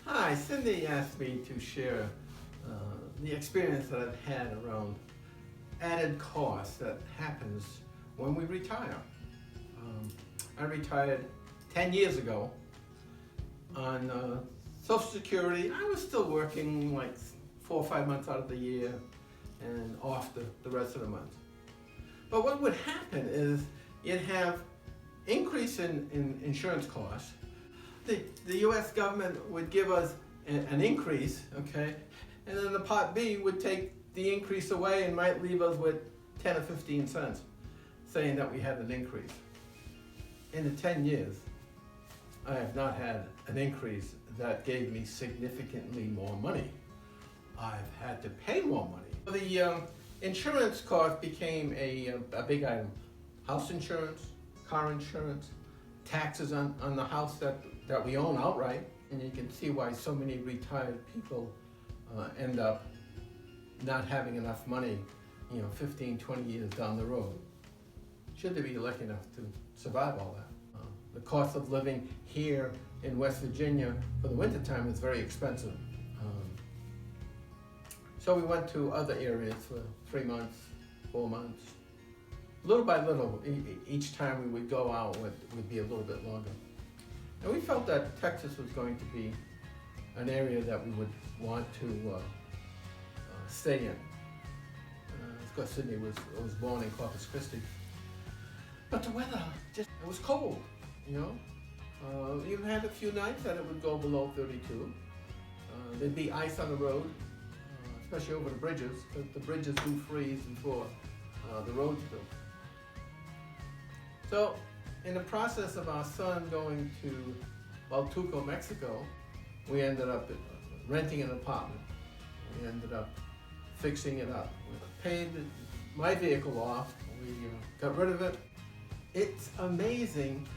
Hi, Cindy asked me to share the experience that I've had around added costs that happens when we retire. Um, I retired 10 years ago on Social Security. I was still working like 4 or 5 months out of the year and off the rest of the month. But what would happen is you'd have increase in insurance costs. The U.S. government would give us an increase, okay, and then the Part B would take the increase away and might leave us with 10 or 15 cents, saying that we had an increase. In the 10 years, I have not had an increase that gave me significantly more money. I've had to pay more money. The insurance cost became a big item. House insurance, car insurance, taxes on the house that we own outright. And you can see why so many retired people end up not having enough money, 15, 20 years down the road. Should they be lucky enough to survive all that? The cost of living here in West Virginia for the wintertime is very expensive. So we went to other areas for 3 months, 4 months. Little by little, each time we would go out would be a little bit longer. And we felt that Texas was going to be an area that we would want to stay in. Of course, Sydney was born in Corpus Christi. But the weather, it was cold, You had a few nights that it would go below 32. There'd be ice on the road, especially over the bridges, because the bridges do freeze before the roads do. So, in the process of our son going to Huatulco, Mexico, we ended up renting an apartment. We ended up fixing it up. We paid my vehicle off. We got rid of it. It's amazing.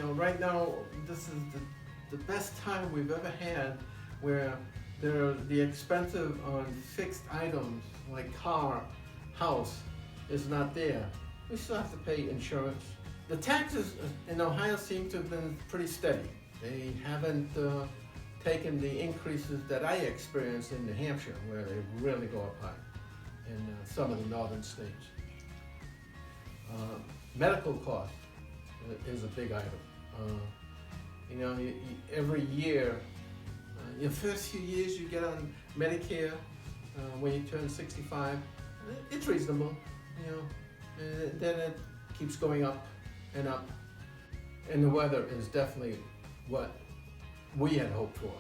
Right now, this is the best time we've ever had where the expensive on fixed items like car, house is not there. We still have to pay insurance. The taxes in Ohio seem to have been pretty steady. They haven't taken the increases that I experienced in New Hampshire, where they really go up high in some of the northern states. Medical cost is a big item. Every year, your first few years you get on Medicare when you turn 65. It's reasonable, and then it keeps going up and up. And the weather is definitely what we had hoped for.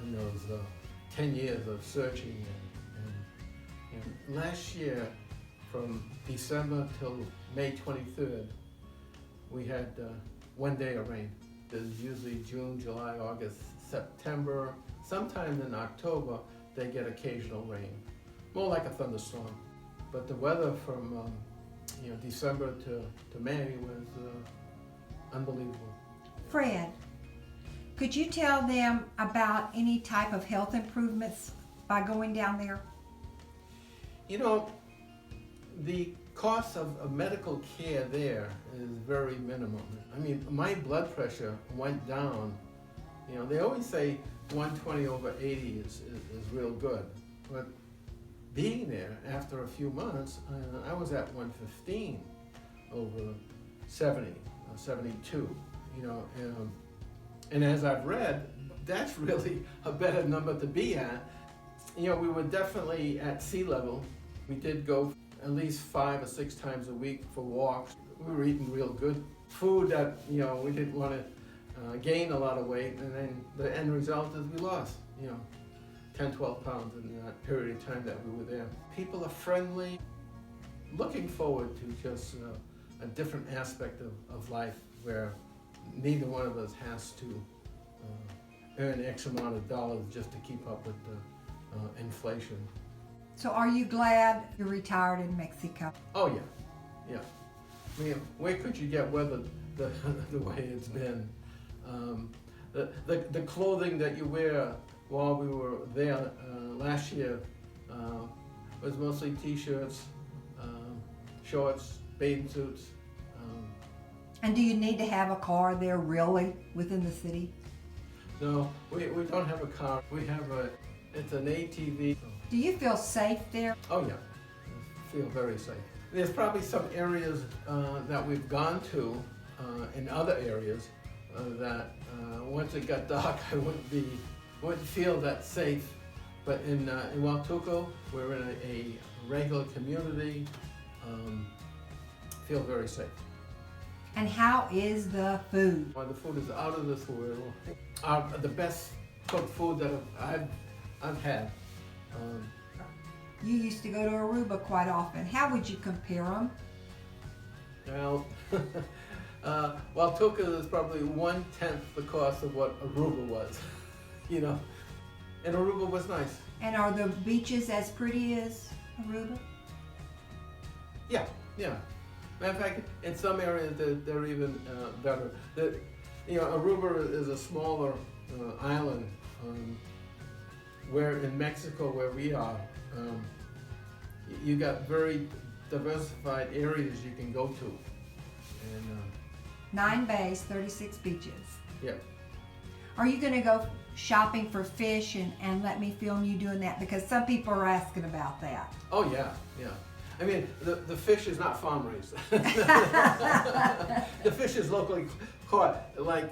In those 10 years of searching. And last year, from December till May 23rd, we had 1 day of rain. There's usually June, July, August, September. Sometime in October, they get occasional rain, more like a thunderstorm. But the weather from December to May was unbelievable. Fred, could you tell them about any type of health improvements by going down there? The cost of medical care there is very minimal. I mean, my blood pressure went down. They always say 120 over 80 is real good. But being there after a few months, I was at 115 over 70, 72, and as I've read, that's really a better number to be at. We were definitely at sea level. We did go at least 5 or 6 times a week for walks. We were eating real good food that, we didn't want to gain a lot of weight, and then the end result is we lost, 10, 12 pounds in that period of time that we were there. People are friendly, looking forward to just a different aspect of life where neither one of us has to earn X amount of dollars just to keep up with the inflation. So are you glad you're retired in Mexico? Oh yeah. I mean, where could you get weather the way it's been? The clothing that you wear while we were there last year was mostly t-shirts, shorts, bathing suits. And do you need to have a car there really within the city? No, we don't have a car. We have it's an ATV. Do you feel safe there? Oh yeah, I feel very safe. There's probably some areas that we've gone to in other areas that once it got dark I wouldn't feel that safe. But in Huatulco, we're in a regular community. Feel very safe. And how is the food? Well, the food is out of this world. The best cooked food that I've had. You used to go to Aruba quite often. How would you compare them? Well, Huatulco is probably 1/10 the cost of what Aruba was, you know. And Aruba was nice. And are the beaches as pretty as Aruba? Yeah, yeah. Matter of fact, in some areas they're even better. Aruba is a smaller island. Where in Mexico, where we are, you got very diversified areas you can go to. And 9 bays, 36 beaches. yeah. Are you going to go shopping for fish and let me film you doing that? Because some people are asking about that. Oh yeah, yeah. I mean, the fish is not farm raised. The fish is locally caught, like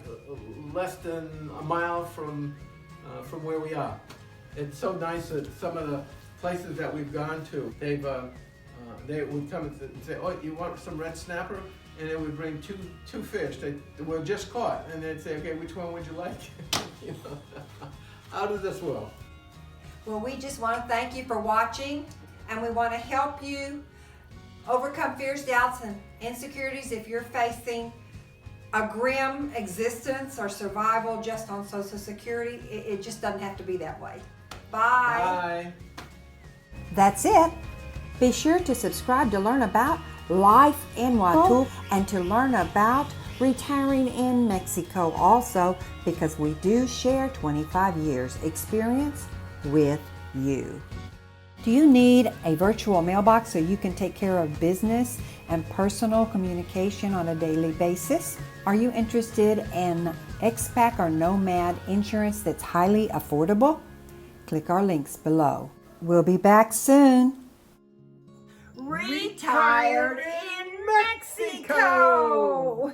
less than a mile from where we are. It's so nice that some of the places that we've gone to, they would come and say, "Oh, you want some red snapper?" And they would bring two fish. They were just caught, and they'd say, "Okay, which one would you like?" You know, out of this world. Well, we just want to thank you for watching, and we want to help you overcome fears, doubts, and insecurities if you're facing a grim existence or survival just on Social Security. It just doesn't have to be that way. Bye. Bye. That's it. Be sure to subscribe to learn about life in Huatulco and to learn about retiring in Mexico also, because we do share 25 years experience with you. Do you need a virtual mailbox so you can take care of business and personal communication on a daily basis? Are you interested in expat or nomad insurance that's highly affordable? Click our links below. We'll be back soon. Retired in Mexico!